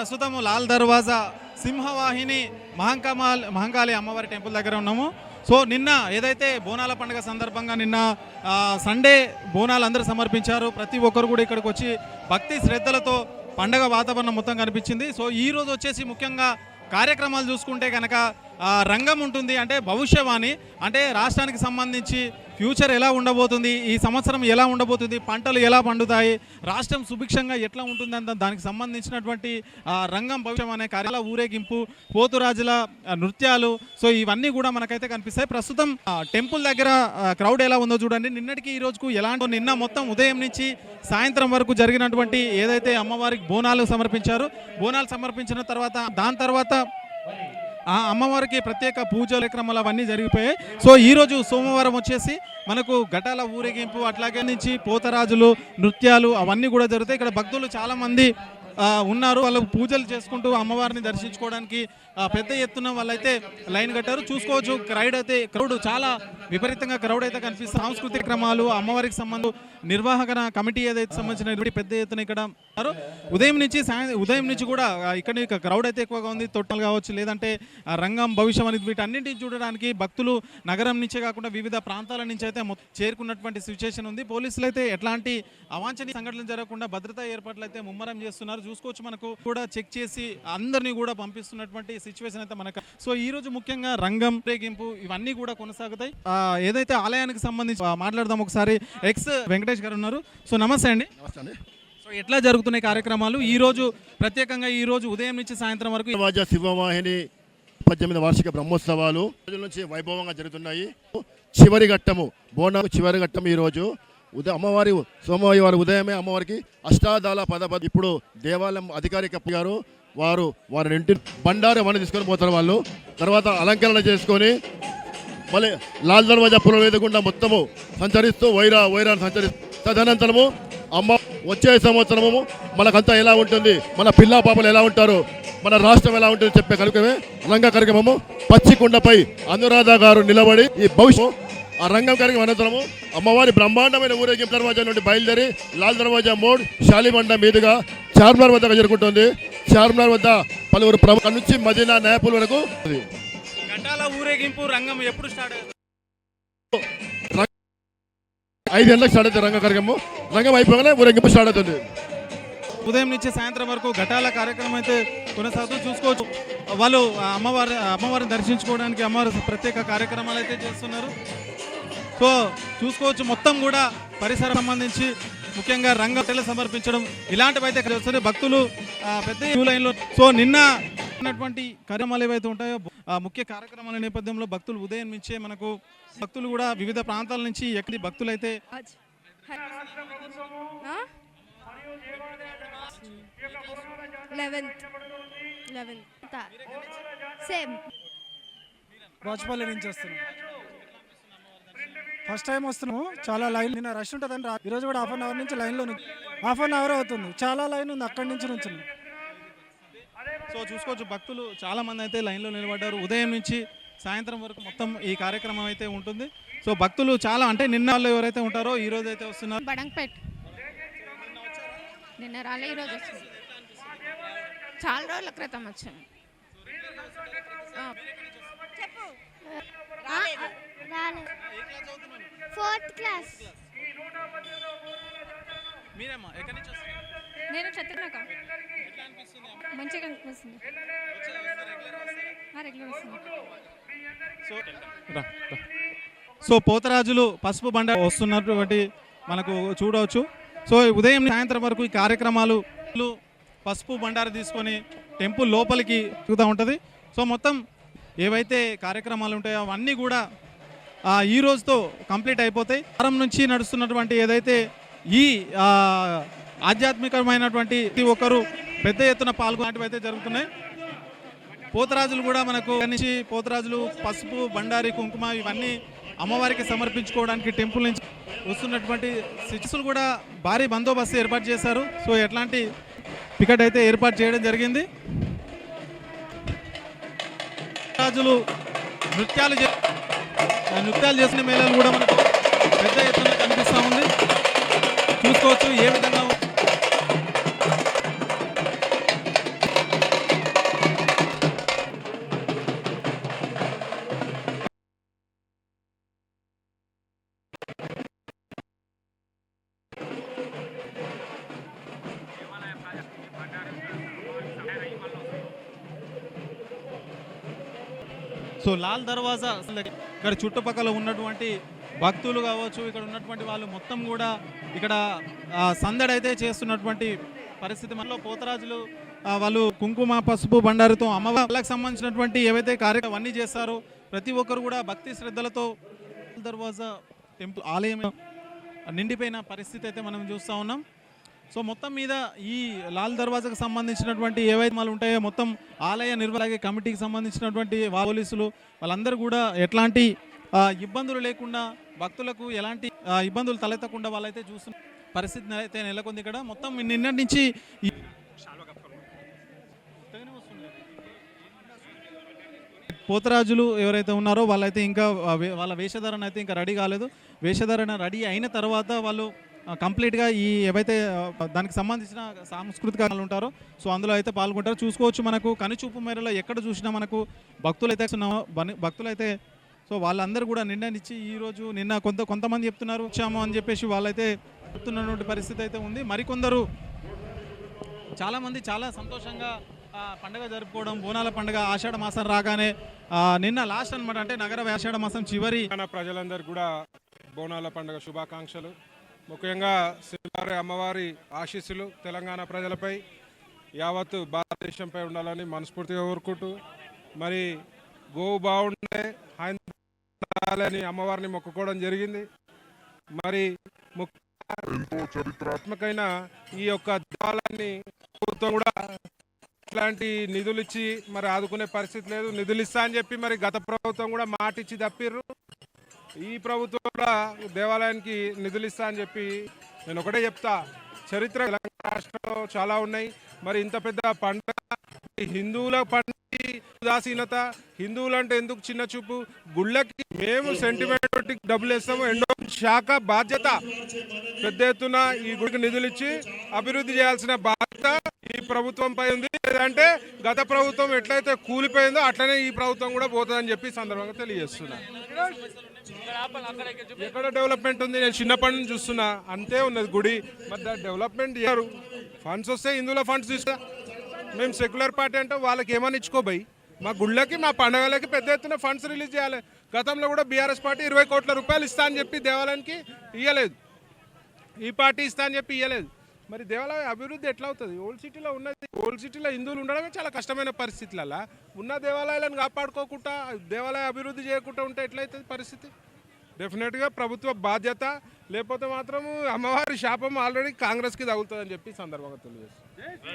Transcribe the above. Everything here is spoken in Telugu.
ప్రస్తుతం లాల్ దర్వాజా సింహవాహిని మహంకాళి అమ్మవారి టెంపుల్ దగ్గర ఉన్నాము. సో నిన్న ఏదైతే బోనాల పండుగ సందర్భంగా నిన్న సండే బోనాలు అందరూ సమర్పించారు. ప్రతి ఒక్కరు కూడా ఇక్కడికి వచ్చి భక్తి శ్రద్ధలతో పండగ వాతావరణం మొత్తం కనిపించింది. సో ఈ రోజు వచ్చేసి ముఖ్యంగా కార్యక్రమాలు చూసుకుంటే కనుక రంగం ఉంటుంది, అంటే భవిష్యవాణి, అంటే రాష్ట్రానికి సంబంధించి ఫ్యూచర్ ఎలా ఉండబోతుంది, ఈ సంవత్సరం ఎలా ఉండబోతుంది, పంటలు ఎలా పండుతాయి, రాష్ట్రం సుభిక్షంగా ఎట్లా ఉంటుంది అంత దానికి సంబంధించినటువంటి రంగం భవిష్యం అనే కార్యాల ఊరేగింపు, పోతురాజుల నృత్యాలు, సో ఇవన్నీ కూడా మనకైతే కనిపిస్తాయి. ప్రస్తుతం టెంపుల్ దగ్గర క్రౌడ్ ఎలా ఉందో చూడండి. నిన్నటికి ఈ రోజుకు ఎలాంటి నిన్న మొత్తం ఉదయం నుంచి సాయంత్రం వరకు జరిగినటువంటి ఏదైతే అమ్మవారికి బోనాలు సమర్పించారో, బోనాలు సమర్పించిన తర్వాత దాని తర్వాత అమ్మవారికి ప్రత్యేక పూజల కార్యక్రమాలు అవన్నీ జరిగిపోయాయి. సో ఈరోజు సోమవారం వచ్చేసి మనకు ఘటాల ఊరేగింపు, అట్లాగే నుంచి పోతరాజులు నృత్యాలు అవన్నీ కూడా జరుగుతాయి. ఇక్కడ భక్తులు చాలామంది ఉన్నారు. వాళ్ళు పూజలు చేసుకుంటూ అమ్మవారిని దర్శించుకోవడానికి పెద్ద ఎత్తున వాళ్ళైతే లైన్ కట్టారు. చూసుకోవచ్చు క్రౌడ్ చాలా విపరీతంగా క్రౌడ్ అయితే కనిపిస్తుంది. సాంస్కృతిక క్రమాలు, అమ్మవారికి సంబంధం నిర్వాహక కమిటీ ఏదైతే సంబంధించిన పెద్ద ఎత్తున ఇక్కడ ఉదయం నుంచి కూడా ఇక్కడ క్రౌడ్ అయితే ఎక్కువగా ఉంది. తొట్టలు కావచ్చు, లేదంటే రంగం భవిష్యం అనేది వీటన్నింటిని చూడడానికి భక్తులు నగరం నుంచే కాకుండా వివిధ ప్రాంతాల నుంచి అయితే చేరుకున్నటువంటి సిచ్యువేషన్ ఉంది. పోలీసులు అయితే ఎట్లాంటి అవాంఛనీయ సంఘటనలు జరగకుండా భద్రతా ఏర్పాట్లు అయితే ముమ్మరం చేస్తున్నారు. చూసుకోవచ్చు, మనకు కూడా చెక్ చేసి అందరినీ కూడా పంపిస్తున్నటువంటి సిచ్యువేషన్ అయితే మనకు. సో ఈ రోజు ముఖ్యంగా రంగం రేగింపు ఇవన్నీ కూడా కొనసాగుతాయి. ఏదైతే ఆలయానికి సంబంధించి మాట్లాడదాం ఒకసారి. వెంకటేష్ గారు ఉన్నారు. సో నమస్తే అండి. సో ఎట్లా జరుగుతున్నాయి కార్యక్రమాలు ఈ రోజు, ప్రత్యేకంగా ఈ రోజు ఉదయం నుంచి సాయంత్రం వరకు? శివవాహిని 18వ వార్షిక బ్రహ్మోత్సవాలు రోజుల నుంచి వైభవంగా జరుగుతున్నాయి. చివరి ఘట్టము బోనాలు చివరి ఘట్టం ఈ రోజు అమ్మవారి సోమవారి ఉదయమే అమ్మవారికి అష్టాదళ పదపది. ఇప్పుడు దేవాలయం అధికారిక గారు వారి ఇంటి బండారు అవన్నీ తీసుకొని పోతారు వాళ్ళు. తర్వాత అలంకరణ చేసుకొని మళ్ళీ లాల్ దర్వాజా పురం ఎదుగుండా మొత్తము సంచరిస్తూ వైరాన్ని సంచరిస్తూ తదనంతరము అమ్మ వచ్చే సంవత్సరము మనకంతా ఎలా ఉంటుంది, మన పిల్ల పాపలు ఎలా ఉంటారు, మన రాష్ట్రం ఎలా ఉంటుంది చెప్పే కార్యక్రమే రంగ కార్యక్రమము. పచ్చికొండపై అనురాధ గారు నిలబడి ఈ భవిష్యత్ ఆ రంగం కార్యక్రమం అనంతరము అమ్మవారి బ్రహ్మాండమైన ఊరేగింపు దర్వాజా నుండి బయలుదేరి లాల్ దర్వాజా మోడ్ షాలిబండ మీదుగా చార్మినార్ వద్దకు జరుగుతుంది. చార్మినార్ వద్ద పలువురు ప్రముఖుల నుంచి మదీనా నేపుల్ వరకు ఊరేగింపు రంగం ఎప్పుడు స్టార్ట్ అవుతుంది? 5 గంటలకు స్టార్ట్ అవుతుంది రంగ కార్యక్రమం. రంగం అయిపోగానే ఊరేగింపు స్టార్ట్ అవుతుంది. ఉదయం నుంచి సాయంత్రం వరకు ఘటాల కార్యక్రమం అయితే కొనసాగుతూ చూసుకోవచ్చు. వాళ్ళు అమ్మవారిని దర్శించుకోవడానికి అమ్మవారి ప్రత్యేక కార్యక్రమాలు అయితే చేస్తున్నారు. సో చూసుకోవచ్చు, మొత్తం కూడా పరిసరం సంబంధించి ముఖ్యంగా రంగం సమర్పించడం ఇలాంటివి అయితే చేస్తారు భక్తులు పెద్ద క్యూ లైన్లో. సో నిన్న ఉన్నటువంటి కార్యక్రమాలు ఏవైతే ఉంటాయో ముఖ్య కార్యక్రమాల నేపథ్యంలో భక్తులు ఉదయం నుంచే భక్తులు కూడా వివిధ ప్రాంతాల నుంచి ఎక్కడి భక్తులు అయితే రాజపల్లి నుంచి వస్తున్నాం. ఫస్ట్ టైం వస్తున్నాము. చాలా లైన్ నిన్న రష్ ఉంటుందని ఈరోజు కూడా హాఫ్ అన్ అవర్ నుంచి లైన్లో హాఫ్ అన్ అవర్ అవుతుంది. చాలా లైన్ ఉంది అక్కడి నుంచి. సో చూసుకోవచ్చు, భక్తులు చాలా మంది అయితే లైన్లో నిలబడ్డారు. ఉదయం నుంచి సాయంత్రం వరకు మొత్తం ఈ కార్యక్రమం అయితే ఉంటుంది. సో భక్తులు చాలా, అంటే నిన్న వాళ్ళు ఎవరైతే ఉంటారో ఈ రోజు అయితే వస్తున్నారు. బడంగపేట్ నిన్న రాలే, ఈరోజు వస్తుంది. చాలా రోజుల క్రితం వచ్చాను. Fourth class. నేను ఛత్రనాక. మంచిగా అనిపిస్తుంది. సో పోతరాజులు పసుపు బండ వస్తున్నటువంటి మనకు చూడవచ్చు. సో ఉదయం సాయంత్రం వరకు ఈ కార్యక్రమాలు పసుపు బండారు తీసుకొని టెంపుల్ లోపలికి తిరుగుతూ ఉంటుంది. సో మొత్తం ఏవైతే కార్యక్రమాలు ఉంటాయో అవన్నీ కూడా ఈ రోజుతో కంప్లీట్ అయిపోతాయి. వారం నుంచి నడుస్తున్నటువంటి ఏదైతే ఈ ఆధ్యాత్మికమైనటువంటి ప్రతి ఒక్కరు పెద్ద ఎత్తున పాల్గొనేటివి అయితే జరుగుతున్నాయి. పోతరాజులు కూడా మనకు నుంచి పోతరాజులు పసుపు బండారి కుంకుమ ఇవన్నీ అమ్మవారికి సమర్పించుకోవడానికి టెంపుల్ నుంచి వస్తున్నటువంటి సిచ్యువేషన్ కూడా భారీ బందోబస్తు ఏర్పాటు చేశారు. సో ఎట్లాంటి పికెట్ అయితే ఏర్పాటు చేయడం జరిగింది. రాజులు నృత్యాలు చేసిన మేళాలు కూడా మనకు పెద్ద ఎత్తున కనిపిస్తూ ఉంది. చూసుకోవచ్చు ఏ విధంగా సో లాల్ దర్వాజా ఇక్కడ చుట్టుపక్కల ఉన్నటువంటి భక్తులు కావచ్చు, ఇక్కడ ఉన్నటువంటి వాళ్ళు మొత్తం కూడా ఇక్కడ సందడి అయితే చేస్తున్నటువంటి పరిస్థితి. మనలో పోతరాజులు వాళ్ళు కుంకుమ పసుపు బండారుతో అమ్మవారికి సంబంధించినటువంటి ఏవైతే కార్యక్రమం అన్నీ చేస్తారో ప్రతి ఒక్కరు కూడా భక్తి శ్రద్ధలతో దర్వాజా టెంపుల్ ఆలయం నిండిపోయిన పరిస్థితి అయితే మనం చూస్తూ ఉన్నాం. సో మొత్తం మీద ఈ లాల్ దర్వాజాకు సంబంధించినటువంటి ఏవైతే మాలు ఉంటాయో మొత్తం ఆలయ నిర్వహణ కమిటీకి సంబంధించినటువంటి పోలీసులు వాళ్ళందరూ కూడా ఎట్లాంటి ఇబ్బందులు లేకుండా భక్తులకు ఎలాంటి ఇబ్బందులు తలెత్తకుండా వాళ్ళైతే చూస్తున్న పరిస్థితి అయితే నెలకొంది ఇక్కడ. మొత్తం నిన్నటి నుంచి పోతరాజులు ఎవరైతే ఉన్నారో వాళ్ళైతే ఇంకా వాళ్ళ వేషధారణ అయితే ఇంకా రెడీ కాలేదు. వేషధారణ రెడీ అయిన తర్వాత వాళ్ళు కంప్లీట్గా ఈ ఏవైతే దానికి సంబంధించిన సాంస్కృతిక ఉంటారో సో అందులో అయితే పాల్గొంటారు. చూసుకోవచ్చు మనకు కనుచూపు మేరలో ఎక్కడ చూసినా మనకు భక్తులైతే సో వాళ్ళందరూ కూడా నిన్ననిచ్చి ఈరోజు నిన్న కొంతమంది చెప్తున్నారు వచ్చాము అని చెప్పేసి వాళ్ళైతే చెప్తున్నటువంటి పరిస్థితి అయితే ఉంది. మరికొందరు చాలామంది చాలా సంతోషంగా పండుగ జరుపుకోవడం, బోనాల పండుగ ఆషాఢ మాసం రాగానే నిన్న లాస్ట్ అనమాట, అంటే నగర ఆషాఢ మాసం చివరి ప్రజలందరూ కూడా బోనాల పండుగ శుభాకాంక్షలు. ముఖ్యంగా శ్రీవారి అమ్మవారి ఆశీస్సులు తెలంగాణ ప్రజలపై యావత్తు భారతదేశంపై ఉండాలని మనస్ఫూర్తిగా కోరుకుంటూ, మరి గోవు బాగుండే హైందాలని అమ్మవారిని మొక్కుకోవడం జరిగింది. మరి ఎంతో చరిత్రాత్మకమైన ఈ యొక్క దేవాలయాన్ని ప్రభుత్వం కూడా ఇట్లాంటి నిధులు ఇచ్చి మరి ఆదుకునే పరిస్థితి లేదు. నిధులు ఇస్తా అని చెప్పి మరి గత ప్రభుత్వం కూడా మాట ఇచ్చి తప్పిర్రు. ఈ ప్రభుత్వం కూడా దేవాలయానికి నిధులు ఇస్తా అని చెప్పి నేను ఒకటే చెప్తా, చరిత్ర తెలంగాణ రాష్ట్రంలో చాలా ఉన్నాయి. మరి ఇంత పెద్ద పండుగ హిందువుల పండుగ ఉదాసీనత, హిందువులు అంటే ఎందుకు చిన్న చూపు, గుళ్ళకి మేము సెంటిమెంట్ డబ్బులు ఇస్తాము, ఎండో శాఖ బాధ్యత పెద్ద ఎత్తున ఈ గుడికి నిధులు ఇచ్చి అభివృద్ధి చేయాల్సిన బాధ్యత ఈ ప్రభుత్వంపై ఉంది. లేదంటే గత ప్రభుత్వం ఎట్లయితే కూలిపోయిందో అట్లనే ఈ ప్రభుత్వం కూడా పోతుందని చెప్పి సందర్భంగా తెలియజేస్తున్నా. ఎక్కడ డెవలప్మెంట్ ఉంది? నేను చిన్నప్పటి నుంచి చూస్తున్నా, అంతే ఉన్నది గుడి. మరి డెవలప్మెంట్ చేయరు. ఫండ్స్ వస్తే హిందువుల ఫండ్స్ తీస్తా. మేము సెక్యులర్ పార్టీ అంటే వాళ్ళకి ఏమని ఇచ్చుకోబోయి మా గుళ్ళకి మా పండుగలకి పెద్ద ఎత్తున ఫండ్స్ రిలీజ్ చేయాలి. గతంలో కూడా బీఆర్ఎస్ పార్టీ 20 కోట్ల రూపాయలు ఇస్తా అని చెప్పి దేవాలయానికి ఇవ్వలేదు, ఈ పార్టీ ఇస్తా అని చెప్పి ఇవ్వలేదు. మరి దేవాలయ అభివృద్ధి ఎట్లా అవుతుంది? ఓల్డ్ సిటీలో ఉన్నది, ఓల్డ్ సిటీలో హిందువులు ఉండడమే చాలా కష్టమైన పరిస్థితులలో ఉన్న దేవాలయాలను కాపాడుకోకుండా దేవాలయ అభివృద్ధి చేయకుండా ఉంటే ఎట్లయితుంది పరిస్థితి? డెఫినెట్గా ప్రభుత్వ బాధ్యత, లేకపోతే మాత్రం అమ్మవారి శాపం ఆల్రెడీ కాంగ్రెస్కి తగులుతుందని చెప్పి సందర్భంగా తెలియజేస్తుంది.